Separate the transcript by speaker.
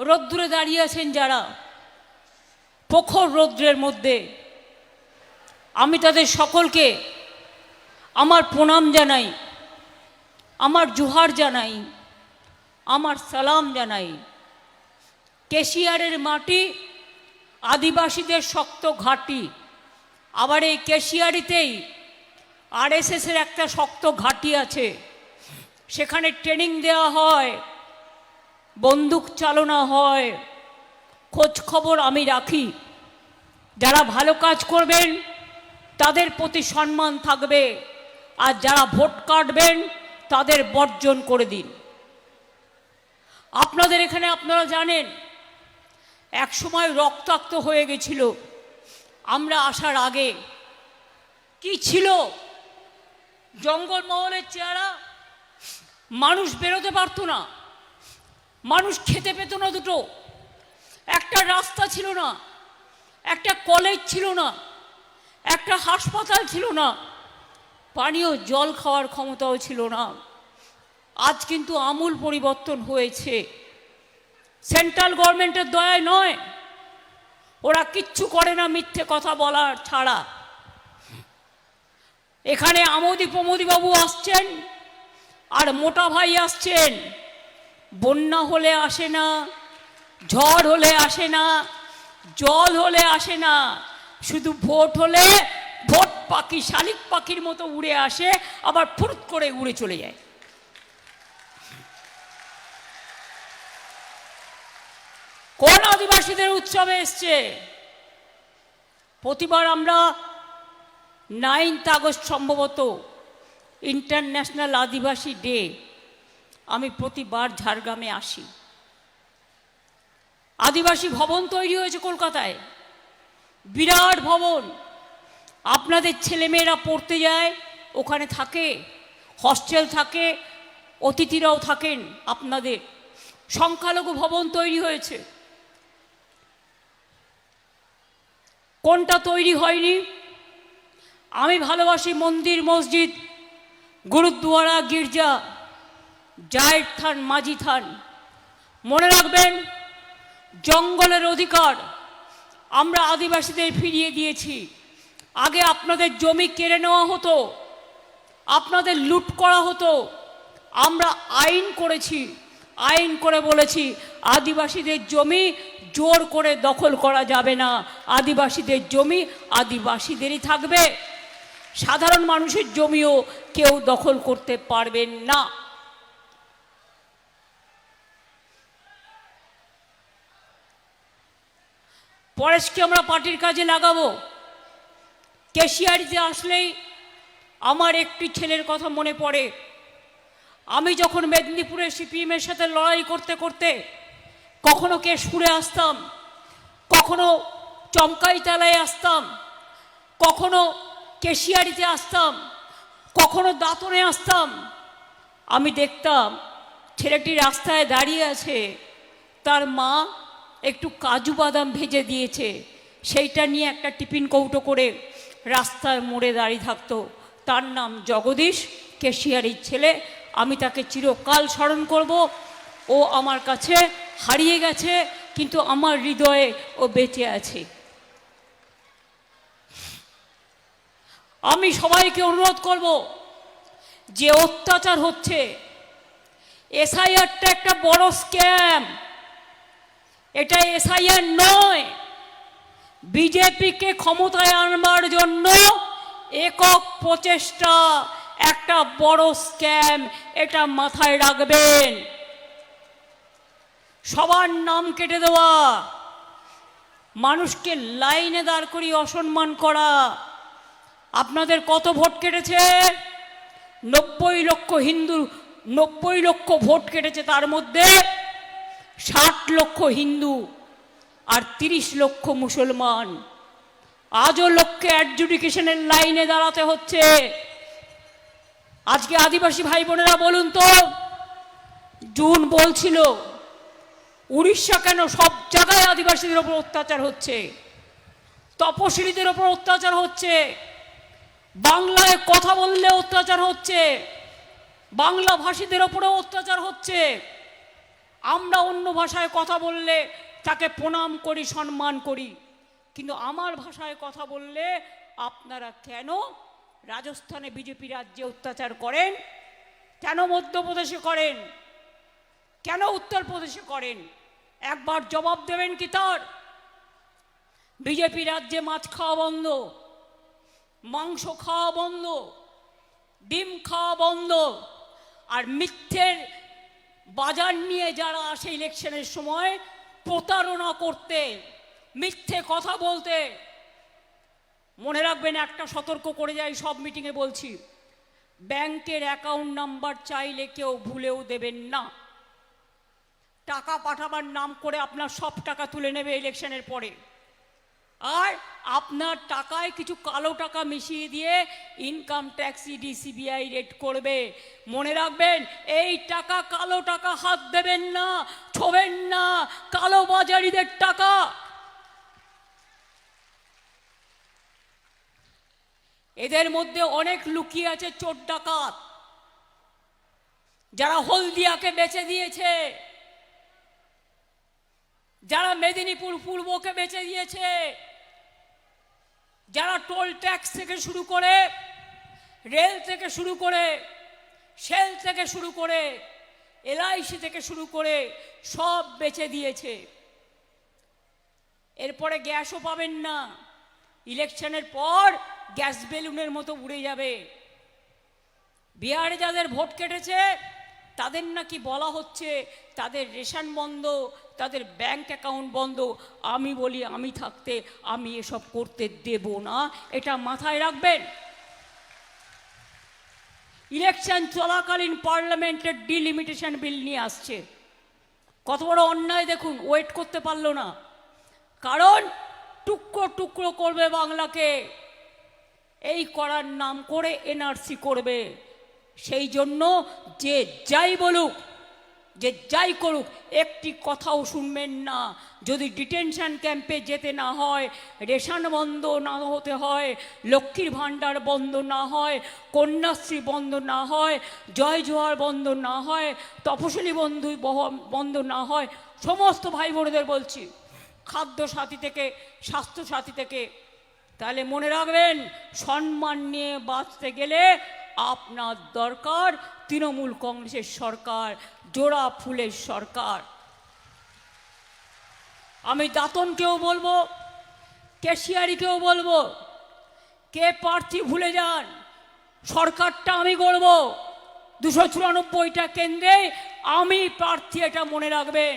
Speaker 1: রৌদ্রে দাঁড়িয়ে আছেন যারা, প্রখর রৌদ্রের মধ্যে, আমি তাদের সকলকে আমার প্রণাম জানাই, আমার জোহার জানাই, আমার সালাম জানাই। কেশিয়ারের মাটি আদিবাসীদের শক্ত ঘাঁটি। আবার এই কেশিয়ারিতেই আরএসএসের একটা শক্ত ঘাঁটি আছে। সেখানে ট্রেনিং দেওয়া হয়, বন্দুক চালনা হয়, খোঁজ খবর আমি রাখি। যারা ভালো কাজ করবেন তাদের প্রতি সম্মান থাকবে, আর যারা ভোট কাটবেন তাদের বর্জন করে দিন। আপনাদের এখানে আপনারা জানেন এক সময় রক্তাক্ত হয়ে গেছিল আমরা আসার আগে। কি ছিল জঙ্গলমহলের চেহারা? মানুষ বেরোতে পারতো না, মানুষ খেতে পেত না দুটো, একটা রাস্তা ছিল না, একটা কলেজ ছিল না, একটা হাসপাতাল ছিল না, পানীয় জল খাওয়ার ক্ষমতাও ছিল না। আজ কিন্তু আমূল পরিবর্তন হয়েছে। সেন্ট্রাল গভর্নমেন্টের দয়ায় নয়, ওরা কিচ্ছু করে না মিথ্যে কথা বলার ছাড়া। এখানে আমোদি প্রমোদি বাবু আসছেন আর মোটা ভাই আসছেন। বন্যা হলে আসে না, ঝড় হলে আসে না, জল হলে আসে না, শুধু ভোট হলে ভোট পাখি শালিক পাখির মতো উড়ে আসে, আবার ফুরুত করে উড়ে চলে যায়। কোন আদিবাসীদের উৎসবে এসছে? প্রতিবার আমরা 9th আগস্ট সম্ভবত ইন্টারন্যাশনাল আদিবাসী ডে, আমি প্রতিবার ঝাড়গ্রামে আসি। আদিবাসী ভবন তৈরি হয়েছে কলকাতায়, বিরাট ভবন। আপনাদের ছেলেমেয়েরা পড়তে যায়, ওখানে থাকে, হস্টেল থাকে, অতিথিরাও থাকেন আপনাদের। সংখ্যালঘু ভবন তৈরি হয়েছে। কোনটা তৈরি হয়নি? আমি ভালোবাসি মন্দির, মসজিদ, গুরুদ্বারা, গির্জা, জায়ের থান, মাঝি থান। মনে রাখবেন, জঙ্গলের অধিকার আমরা আদিবাসীদের ফিরিয়ে দিয়েছি। আগে আপনাদের জমি কেড়ে নেওয়া হতো, আপনাদের লুট করা হতো। আমরা আইন করেছি, আইন করে বলেছি আদিবাসীদের জমি জোর করে দখল করা যাবে না, আদিবাসীদের জমি আদিবাসীদেরই থাকবে। সাধারণ মানুষের জমিও কেউ দখল করতে পারবেন না। পরেশকে আমরা পার্টির কাজে লাগাবো। কেশিয়ারিতে আসলেই আমার একটি ছেলের কথা মনে পড়ে। আমি যখন মেদিনীপুরে সিপিএমের সাথে লড়াই করতে করতে কখনো কেশপুরে আসতাম, কখনো চমকাইতলায় আসতাম, কখনো কেশিয়ারিতে আসতাম, কখনো দাঁতনে আসতাম, আমি দেখতাম ছেলেটি রাস্তায় দাঁড়িয়ে আছে, তার মা একটু কাজু বাদাম ভেজে দিয়েছে, সেইটা নিয়ে একটা টিফিন কৌটো করে রাস্তার মোড়ে দাঁড়িয়ে থাকতো। তার নাম জগদীশ, কেশিয়ারির ছেলে। আমি তাকে চিরকাল স্মরণ করব। ও আমার কাছে হারিয়ে গেছে, কিন্তু আমার হৃদয়ে ও বেঁচে আছে। আমি সবাইকে অনুরোধ করব, যে অত্যাচার হচ্ছে, এসআইআরটা একটা বড় স্ক্যাম। এটা এসআইআর নয়, বিজেপিকে ক্ষমতায় আনবার জন্য একক প্রচেষ্টা, একটা বড় স্ক্যাম। এটা মাথায় রাখবেন। সবার নাম কেটে দেওয়া, মানুষকে লাইনে দাঁড় করিয়ে অসম্মান করা। আপনাদের কত ভোট কেটেছে? 90 লক্ষ হিন্দু, 90 লক্ষ ভোট কেটেছে। তার মধ্যে 60 লক্ষ হিন্দু আর 30 লক্ষ মুসলমান। আজও লোককে অ্যাডজুডিকেশনের লাইনে দাঁড়াতে হচ্ছে। আজকে আদিবাসী ভাই বোনেরা বলুন তো, জুন বলছিল উড়িষ্যা কেন সব জায়গায় আদিবাসীদের ওপর অত্যাচার হচ্ছে, তপশিলীদের ওপর অত্যাচার হচ্ছে, বাংলায় কথা বললে অত্যাচার হচ্ছে, বাংলা ভাষীদের ওপরেও অত্যাচার হচ্ছে। আমরা অন্য ভাষায় কথা বললে তাকে প্রণাম করি, সম্মান করি, কিন্তু আমার ভাষায় কথা বললে আপনারা কেন রাজস্থানে বিজেপি রাজ্যে অত্যাচার করেন, কেন মধ্যপ্রদেশে করেন, কেন উত্তরপ্রদেশে করেন? একবার জবাব দেবেন কি তার? বিজেপি রাজ্যে মাছ খাওয়া বন্ধ, মাংস খাওয়া বন্ধ, ডিম খাওয়া বন্ধ, আর মিথ্যের বাজার নিয়ে যারা আসে ইলেকশনের সময় প্রতারণা করতে, মিথ্যে কথা বলতে, মনে রাখবেন, একটা সতর্ক করে যাই, সব মিটিংয়ে বলছি, ব্যাংকের অ্যাকাউন্ট নাম্বার চাইলে কেউ ভুলেও দেবেন না। টাকা পাঠাবার নাম করে আপনার সব টাকা তুলে নেবে ইলেকশনের পরে, আর আপনার টাকায় কিছু কালো টাকা মিশিয়ে দিয়ে income tax, ED, CBI raid করবে। মনে রাখবেন, এই টাকা, কালো টাকা হাত দেবেন না, ছোবেন না, কালো বাজারিদের টাকা। এদের মধ্যে অনেক লুকিয়ে আছে চোর ডাকাত, যারা হলদিয়াকে বেচে দিয়েছে, যারা মেদিনীপুর পূর্বকে বেচে দিয়েছে, যারা টোল ট্যাক্স থেকে শুরু করে, রেল থেকে শুরু করে, সেল থেকে শুরু করে, এলআইসি থেকে শুরু করে সব বেচে দিয়েছে। এরপরে গ্যাসও পাবেন না, ইলেকশনের পর গ্যাস বেলুনের মতো উড়ে যাবে। বিহারে যাদের ভোট কেটেছে তাদের নাকি বলা হচ্ছে তাদের রেশন বন্ধ, তাদের ব্যাংক অ্যাকাউন্ট বন্ধ। আমি বলি, আমি থাকতে আমি এসব করতে দেব না, এটা মাথায় রাখবেন। ইলেকশন চলাকালীন পার্লামেন্টের ডিলিমিটেশন বিল নিয়ে আসছে, কত বড় অন্যায় দেখুন, ওয়েট করতে পারলো না, কারণ টুকরো টুকরো করবে বাংলাকে, এই করার নাম করে এনআরসি করবে। সেই জন্য যে যাই বলুক, যে যাই করুক, একটি কথাও শুনবেন না। যদি ডিটেনশন ক্যাম্পে যেতে না হয়, রেশন বন্ধ না হতে হয়, লক্ষ্মীর ভাণ্ডার বন্ধ না হয়, কন্যাশ্রী বন্ধ না হয়, জয় জোহার বন্ধ না হয়, তপশিলি বন্ধু বন্ধ না হয়, সমস্ত ভাই বোনেদের বলছি, খাদ্য সাথী থেকে স্বাস্থ্য সাথী থেকে, তাহলে মনে রাখবেন, সম্মান নিয়ে বাঁচতে গেলে আপনার দরকার তৃণমূল কংগ্রেসের সরকার, জোড়া ফুলের সরকার। আমি দাতনকেও বলবো, কেশিয়ারিকেও বলবো, কে প্রার্থী ভুলে যান, সরকারটা আমি গড়ব, 294টা কেন্দ্রে আমি প্রার্থী, এটা মনে রাখবেন।